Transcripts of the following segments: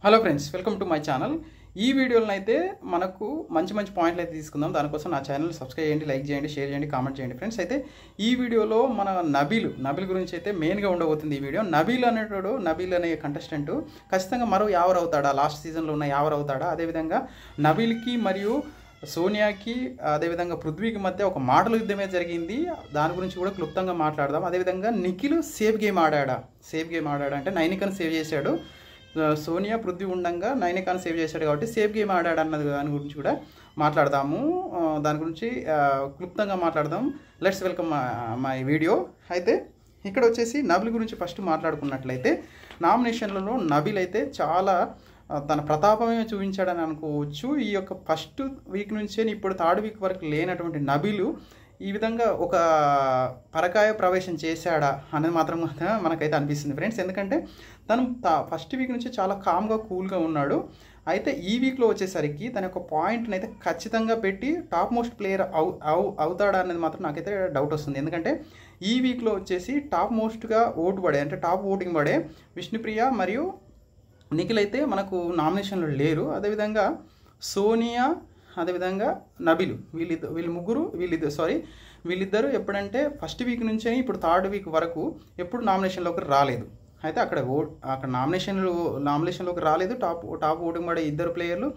Hello friends, welcome to my channel. ఈ వీడియోలో అయితే మనకు మంచి పాయింట్లు అయితే తీసుకుందాం. దానికోసం నా ఛానల్ సబ్స్క్రైబ్ చేయండి, లైక్ చేయండి, షేర్ చేయండి, కామెంట్ చేయండి ఫ్రెండ్స్. అయితే ఈ వీడియోలో మన నబీల్ గురించి అయితే మెయిన్గా ఉండబోతుంది ఈ వీడియో. నబీల్ అనే కంటెస్టెంట్ ఖచ్చితంగా మరో యావర్ అవుతాడా, లాస్ట్ సీజన్లో ఉన్న యావర్ అవుతాడా, అదేవిధంగా నబీల్కి మరియు సోనియాకి అదేవిధంగా పృథ్వీకి మధ్య ఒక మాటల యుద్ధమే జరిగింది. దాని గురించి కూడా క్లుప్తంగా మాట్లాడదాం. అదేవిధంగా నిఖిల్ సేఫ్ గేమ్ ఆడాడా అంటే నైనికను సేవ్ చేశాడు. సోనియా పృథ్వీ ఉండగా నైనికాను సేవ్ చేశాడు కాబట్టి సేఫ్ గేమ్ ఆడాడు అన్నది దాని గురించి కూడా మాట్లాడదాము. దాని గురించి క్లుప్తంగా మాట్లాడదాం. Let's welcome my video. అయితే ఇక్కడ వచ్చేసి నబీల్ గురించి ఫస్ట్ మాట్లాడుకున్నట్లయితే, నామినేషన్లలో నబీల్ అయితే చాలా తన ప్రతాపమే చూపించాడని అనుకోవచ్చు. ఈ యొక్క ఫస్ట్ వీక్ నుంచే ఇప్పుడు థర్డ్ వీక్ వరకు లేనటువంటి నబీలు ఈ విధంగా ఒక పరకాయ ప్రవేశం చేశాడా అనేది మాత్రం మనకైతే అనిపిస్తుంది ఫ్రెండ్స్. ఎందుకంటే తను ఫస్ట్ వీక్ నుంచి చాలా కామ్గా కూల్గా ఉన్నాడు. అయితే ఈ వీక్లో వచ్చేసరికి తన యొక్క పాయింట్ని అయితే ఖచ్చితంగా పెట్టి టాప్ మోస్ట్ ప్లేయర్ అవుతాడా అనేది మాత్రం నాకైతే డౌట్ వస్తుంది. ఎందుకంటే ఈ వీక్లో వచ్చేసి టాప్ మోస్ట్గా ఓటు పడే, అంటే టాప్ ఓటింగ్ పడే విష్ణుప్రియ మరియు నిఖిల్ అయితే మనకు నామినేషన్లో లేరు. అదేవిధంగా సోనియా, అదేవిధంగా నబీల్, వీళ్ళిద్దరు ఎప్పుడంటే ఫస్ట్ వీక్ నుంచే ఇప్పుడు థర్డ్ వీక్ వరకు ఎప్పుడు నామినేషన్లోకి రాలేదు. అయితే అక్కడ నామినేషన్లోకి రాలేదు టాప్ ఓటింగ్ పడే ఇద్దరు ప్లేయర్లు.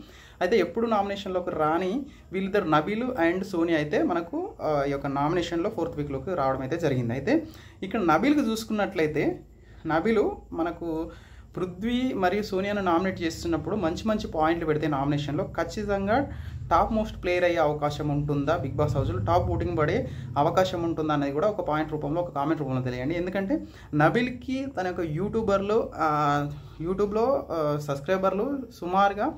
అయితే ఎప్పుడు నామినేషన్లోకి రాని వీళ్ళిద్దరు నబీల్ అండ్ సోనియా అయితే మనకు ఈ యొక్క నామినేషన్లో ఫోర్త్ వీక్లోకి రావడం అయితే జరిగింది. అయితే ఇక్కడ నబీల్కి చూసుకున్నట్లయితే, నబీల్ మనకు పృథ్వీ మరియు సోనియాను నామినేట్ చేస్తున్నప్పుడు మంచి పాయింట్లు పెడితే నామినేషన్లో ఖచ్చితంగా టాప్ మోస్ట్ ప్లేయర్ అయ్యే అవకాశం ఉంటుందా, బిగ్ బాస్ హౌస్లో టాప్ ఓటింగ్ పడే అవకాశం ఉంటుందా అనేది కూడా ఒక పాయింట్ రూపంలో, ఒక కామెంట్ రూపంలో తెలియండి. ఎందుకంటే నబీల్కి తన యొక్క యూట్యూబ్లో సబ్స్క్రైబర్లు సుమారుగా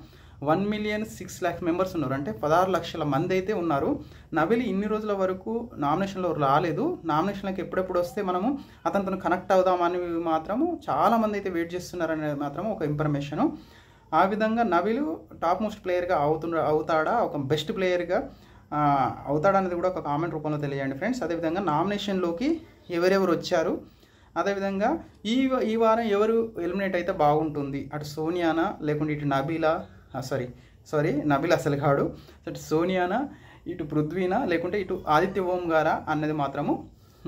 1,06,00,000 మెంబర్స్ ఉన్నారు. అంటే 16 లక్షల మంది అయితే ఉన్నారు. నబీల్ ఇన్ని రోజుల వరకు నామినేషన్లో రాలేదు. నామినేషన్లకు ఎప్పుడెప్పుడు వస్తే మనము అతనితో కనెక్ట్ అవుదామని మాత్రము చాలామంది అయితే వెయిట్ చేస్తున్నారనేది మాత్రం ఒక ఇన్ఫర్మేషను. ఆ విధంగా నబీల్ టాప్ మోస్ట్ ప్లేయర్గా అవుతాడా, ఒక బెస్ట్ ప్లేయర్గా అవుతాడా అనేది కూడా ఒక కామెంట్ రూపంలో తెలియండి ఫ్రెండ్స్. అదేవిధంగా నామినేషన్లోకి ఎవరెవరు వచ్చారు, అదేవిధంగా ఈ వారం ఎవరు ఎలిమినేట్ అయితే బాగుంటుంది, అటు సోనియానా లేకుంటే ఇటు నబీలా, నబీల్ అసలు కాడు, ఇటు సోనియానా, ఇటు పృథ్వీనా, లేకుంటే ఇటు ఆదిత్య ఓం గారా అన్నది మాత్రము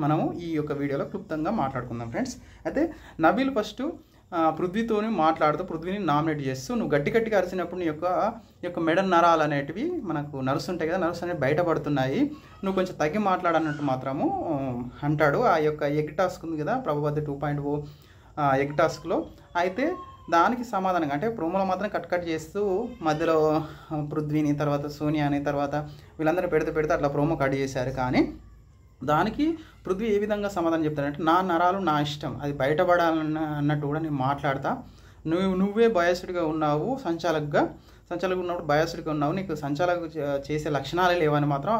మనము ఈ యొక్క వీడియోలో క్లుప్తంగా మాట్లాడుకుందాం ఫ్రెండ్స్. అయితే నబీల్ ఫస్ట్ పృథ్వీతోని మాట్లాడుతూ పృథ్వీని నామినేట్ చేస్తూ, నువ్వు గట్టిగా అరిచినప్పుడు నీ యొక్క మెడ నరాలు అనేటివి మనకు నరుస్తుంటాయి కదా, నర్వ్స్ అనేవి బయటపడుతున్నాయి, నువ్వు కొంచెం తగ్గి మాట్లాడన్నట్టు మాత్రము అంటాడు. ఆ యొక్క ఎగ్ టాస్క్ ఉంది కదా, ప్రభువద్ద 2.0 ఎగ్ టాస్క్లో. అయితే దానికి సమాధానంగా అంటే ప్రోమోలో మాత్రం కట్ చేస్తూ మధ్యలో పృథ్వీని, తర్వాత సోనియాని, తర్వాత వీళ్ళందరూ పెడితే అట్లా ప్రోమో కట్ చేశారు. కానీ దానికి పృథ్వీ ఏ విధంగా సమాధానం చెప్తాడంటే, నా నరాలు నా ఇష్టం, అది బయటపడాలన్నట్టు కూడా నేను మాట్లాడతా, నువ్వే బయాస్డ్గా ఉన్నావు, సంచాలకుగా ఉన్నప్పుడు బయాస్డ్గా ఉన్నావు, నీకు సంచాలకు చేసే లక్షణాలే లేవని మాత్రం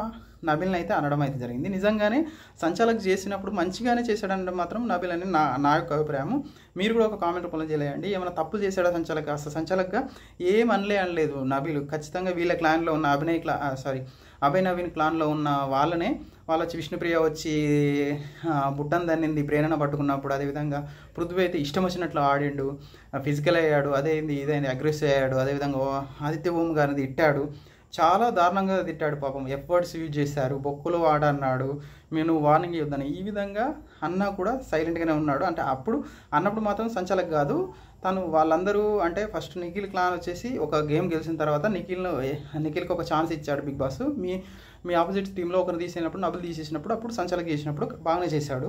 నబీల్ని అయితే అనడం అయితే జరిగింది. నిజంగానే సంచాలకు చేసినప్పుడు మంచిగానే చేశాడని మాత్రం నబీల్ అని నా యొక్క అభిప్రాయం. మీరు కూడా ఒక కామెంట్ రూపంలో చేయండి. ఏమైనా తప్పులు చేశాడా సంచాలక? అసలు సంచాలకుగా ఏం అనలేదు నబీల్. ఖచ్చితంగా వీళ్ళ క్లాన్లో ఉన్న అభయ్ నవీన్ క్లాన్లో ఉన్న వాళ్ళు వచ్చి విష్ణుప్రియ వచ్చి బుట్టన్ దన్నింది ప్రేరణ పట్టుకున్నప్పుడు, అదేవిధంగా పృథ్వీ అయితే ఇష్టం వచ్చినట్లు ఆడిండు, ఫిజికల్ అయ్యాడు, ఇదైంది అగ్రెసివ్ అయ్యాడు, అదేవిధంగా ఆదిత్య ఓం గారిని తిట్టాడు, చాలా దారుణంగా తిట్టాడు పాపం, ఎఫర్ట్స్ యూజ్ చేశారు, బొక్కులు వాడన్నాడు, నువ్వు వార్నింగ్ ఇవ్వద్దని ఈ విధంగా అన్నా కూడా సైలెంట్గానే ఉన్నాడు. అంటే అన్నప్పుడు మాత్రం సంచాలక్ కాదు తను, వాళ్ళందరూ అంటే ఫస్ట్ నిఖిల్ క్లాన్ వచ్చేసి ఒక గేమ్ గెలిచిన తర్వాత నిఖిల్కి ఒక ఛాన్స్ ఇచ్చాడు బిగ్ బాస్. మీ ఆపోజిట్ టీంలో ఒకరు తీసేసినప్పుడు, నబీల్ తీసేసినప్పుడు, అప్పుడు సంచాలక్ చేసినప్పుడు బాగానే చేశాడు.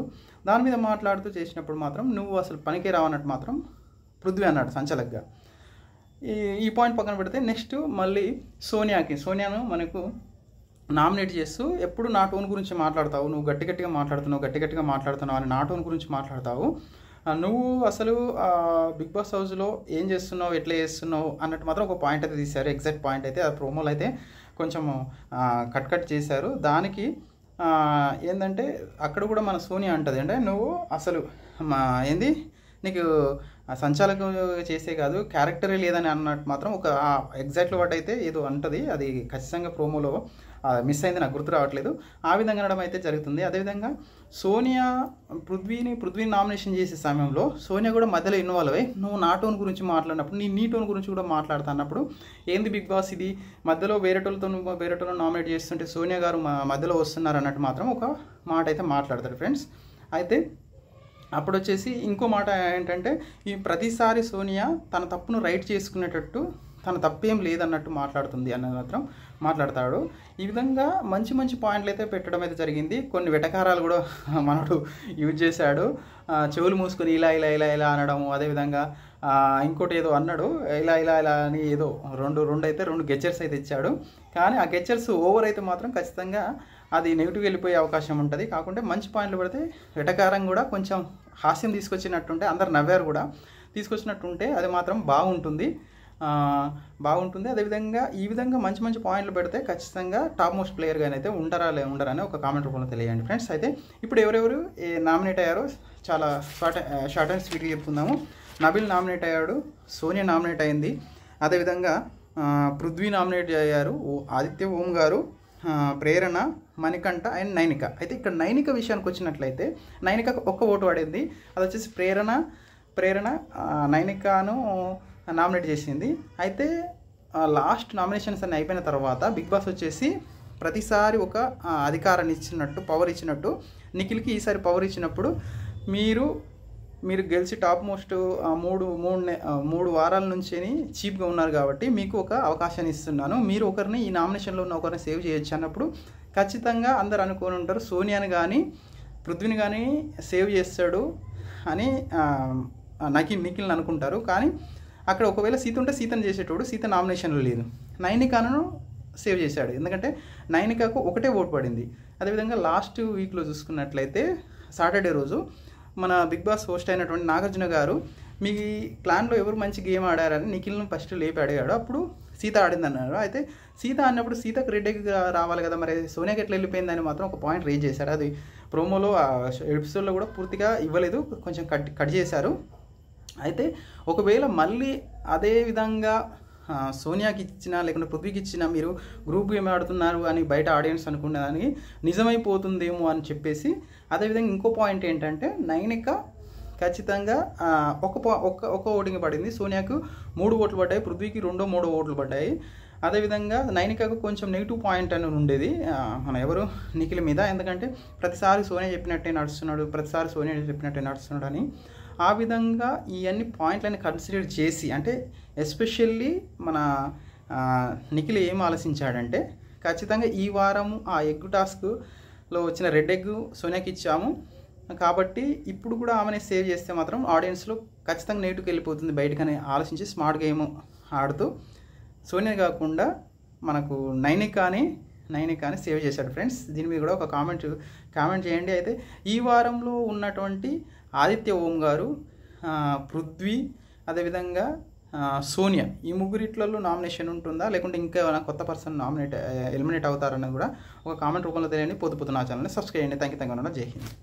దాని మీద మాట్లాడుతూ చేసినప్పుడు మాత్రం నువ్వు అసలు పనికే రావన్నట్టు మాత్రం పృథ్వీ అన్నాడు సంచాలక్గా. ఈ పాయింట్ పక్కన పెడితే నెక్స్ట్ మళ్ళీ సోనియాను మనకు నామినేట్ చేస్తూ, ఎప్పుడు నా టోన్ గురించి మాట్లాడతావు, నువ్వు గట్టిగా మాట్లాడుతున్నావు అని నా టోన్ గురించి మాట్లాడతావు, నువ్వు అసలు బిగ్ బాస్ హౌస్లో ఏం చేస్తున్నావు, ఎట్లా చేస్తున్నావు అన్నట్టు మాత్రం ఒక పాయింట్ అయితే తీశారు. ఎగ్జాక్ట్ పాయింట్ అయితే ఆ ప్రోమోలో అయితే కొంచెం కట్ చేశారు. దానికి ఏంటంటే అక్కడ కూడా మన సోనియా అంటది, అంటే నువ్వు అసలు నీకు సంచాలకం చేసే కాదు, క్యారెక్టరే లేదని అన్నట్టు మాత్రం ఒక ఎగ్జాక్ట్ వర్డ్ అయితే ఏదో అంటది. అది ఖచ్చితంగా ప్రోమోలో మిస్ అయింది, నాకు గుర్తు రావట్లేదు. ఆ విధంగా అనడం అయితే జరుగుతుంది. అదేవిధంగా సోనియా పృథ్వీని నామినేషన్ చేసే సమయంలో సోనియా కూడా మధ్యలో ఇన్వాల్వ్ అయ్యి నువ్వు నా టోన్ గురించి మాట్లాడినప్పుడు నీ టోన్ గురించి కూడా మాట్లాడుతున్నప్పుడు ఏంది బిగ్ బాస్ ఇది, మధ్యలో వేరేటోళ్ళతో నామినేట్ చేస్తుంటే సోనియా గారు మధ్యలో వస్తున్నారు అన్నట్టు మాత్రం ఒక మాట అయితే మాట్లాడతాడు ఫ్రెండ్స్. అయితే అప్పుడు వచ్చేసి ఇంకో మాట ఏంటంటే, ఈ ప్రతిసారి సోనియా తన తప్పును రైట్ చేసుకునేటట్టు తన తప్పేం లేదన్నట్టు మాట్లాడుతుంది అన్నది మాత్రం మాట్లాడతాడు. ఈ విధంగా మంచి పాయింట్లు అయితే పెట్టడం అయితే జరిగింది. కొన్ని వెటకారాలు కూడా మనడు యూజ్ చేశాడు. చెవులు మూసుకొని ఇలా అనడము, అదేవిధంగా ఇంకోటి ఏదో అన్నాడు, ఇలా అని ఏదో రెండు గెచ్చర్స్ అయితే ఇచ్చాడు. కానీ ఆ గెచ్చర్స్ ఓవర్ అయితే మాత్రం ఖచ్చితంగా అది నెగిటివ్ వెళ్ళిపోయే అవకాశం ఉంటుంది. కాకుంటే మంచి పాయింట్లు పెడితే వెటకారం కూడా కొంచెం హాస్యం తీసుకొచ్చినట్టుంటే, అందరు నవ్వారు కూడా, తీసుకొచ్చినట్టుంటే అది మాత్రం బాగుంటుంది. అదేవిధంగా ఈ విధంగా మంచి పాయింట్లు పెడితే ఖచ్చితంగా టాప్ మోస్ట్ ప్లేయర్గా అయితే ఉండరని ఒక కామెంట్ రూపంలో తెలియండి ఫ్రెండ్స్. అయితే ఇప్పుడు ఎవరెవరు నామినేట్ అయ్యారో చాలా షార్ట్ అండ్ స్వీట్గా చెప్తున్నాము. నబిల్ నామినేట్ అయ్యాడు, సోనియా నామినేట్ అయింది, అదేవిధంగా పృథ్వీ నామినేట్ అయ్యారు, ఆదిత్య ఓం గారు, ప్రేరణ, మణికంఠ అండ్ నైనిక. అయితే ఇక్కడ నైనిక విషయానికి వచ్చినట్లయితే నైనిక ఒక్క ఓటు పడింది. అది వచ్చేసి ప్రేరణ నైనికను నామినేట్ చేసింది. అయితే లాస్ట్ నామినేషన్స్ అన్నీ అయిపోయిన తర్వాత బిగ్ బాస్ వచ్చేసి ప్రతిసారి ఒక అధికారాన్ని ఇచ్చినట్టు, పవర్ ఇచ్చినట్టు నిఖిల్కి ఈసారి పవర్ ఇచ్చినప్పుడు మీరు గెలిచి టాప్ మోస్ట్ మూడు వారాల నుంచి చీప్గా ఉన్నారు కాబట్టి మీకు ఒక అవకాశాన్ని ఇస్తున్నాను, మీరు ఒకరిని ఈ నామినేషన్లో ఉన్న ఒకరిని సేవ్ చేయొచ్చు అన్నప్పుడు ఖచ్చితంగా అందరు అనుకొని ఉంటారు సోనియాని కానీ పృథ్వీని కానీ సేవ్ చేస్తాడు అని నిఖిల్ని అనుకుంటారు. కానీ అక్కడ ఒకవేళ సీత ఉంటే సీతను చేసేటోడు, సీత నామినేషన్లో లేదు, నైనికాను సేవ్ చేశాడు. ఎందుకంటే నైనికాకు ఒకటే ఓటు పడింది. అదేవిధంగా లాస్ట్ వీక్లో చూసుకున్నట్లయితే సాటర్డే రోజు మన బిగ్ బాస్ హోస్ట్ అయినటువంటి నాగార్జున గారు మీ క్లాన్లో ఎవరు మంచి గేమ్ ఆడారని నిఖిల్ను ఫస్ట్ లేపి అడిగాడు. అప్పుడు సీత ఆడింది అన్నారు. అయితే సీత అన్నప్పుడు సీతకు రెడ్ ఎగ్ రావాలి కదా, మరి సోనియాకి ఎట్లా వెళ్ళిపోయిందని మాత్రం ఒక పాయింట్ రేజ్ చేశారు. అది ప్రోమోలో ఎపిసోడ్లో కూడా పూర్తిగా ఇవ్వలేదు, కొంచెం కట్ చేశారు. అయితే ఒకవేళ మళ్ళీ అదే విధంగా సోనియాకి ఇచ్చినా లేకుంటే పృథ్వీకి ఇచ్చినా మీరు గ్రూప్ గేమ్ ఆడుతున్నారు అని బయట ఆడియన్స్ అనుకునే దానికి నిజమైపోతుందేమో అని చెప్పేసి. అదేవిధంగా ఇంకో పాయింట్ ఏంటంటే నైనిక ఖచ్చితంగా ఒక్క ఓటింగ్ పడింది, సోనియాకు 3 ఓట్లు పడ్డాయి, పృథ్వీకి 2-3 ఓట్లు పడ్డాయి. అదేవిధంగా నైనికకు కొంచెం నెగిటివ్ పాయింట్ అని ఉండేది మన ఎవరు నిఖిల్ మీద, ఎందుకంటే ప్రతిసారి సోనియా చెప్పినట్టే నడుస్తున్నాడు అని. ఆ విధంగా ఈ అన్ని పాయింట్లని కన్సిడర్ చేసి, అంటే ఎస్పెషల్లీ మన నిఖిల్ ఏం ఆలోచించాడంటే ఖచ్చితంగా ఈ వారము ఆ ఎగ్ టాస్క్లో వచ్చిన రెడ్ ఎగ్ సోనియాకి ఇచ్చాము కాబట్టి ఇప్పుడు కూడా ఆమెనే సేవ్ చేస్తే మాత్రం ఆడియన్స్లో ఖచ్చితంగా నెగిటివ్కి వెళ్ళిపోతుంది బయటకని ఆలోచించి స్మార్ట్ గేమ్ ఆడుతూ సోనియా కాకుండా మనకు నైనికాని సేవ్ చేశాడు ఫ్రెండ్స్. దీని మీద కూడా ఒక కామెంట్ చేయండి. అయితే ఈ వారంలో ఉన్నటువంటి ఆదిత్య ఓం గారు, పృథ్వీ, అదేవిధంగా సోనియా, ఈ ముగ్గురిట్లలో నామినేషన్ ఉంటుందా లేకుంటే ఇంకా కొత్త పర్సన్ ఎలిమినేట్ అవుతారని కూడా ఒక కామెంట్ రూపంలో తెలియండి. పొద్దు నా ఛానల్ని సబ్స్క్రైబ్ చేయండి. Thank you. జై హింద్.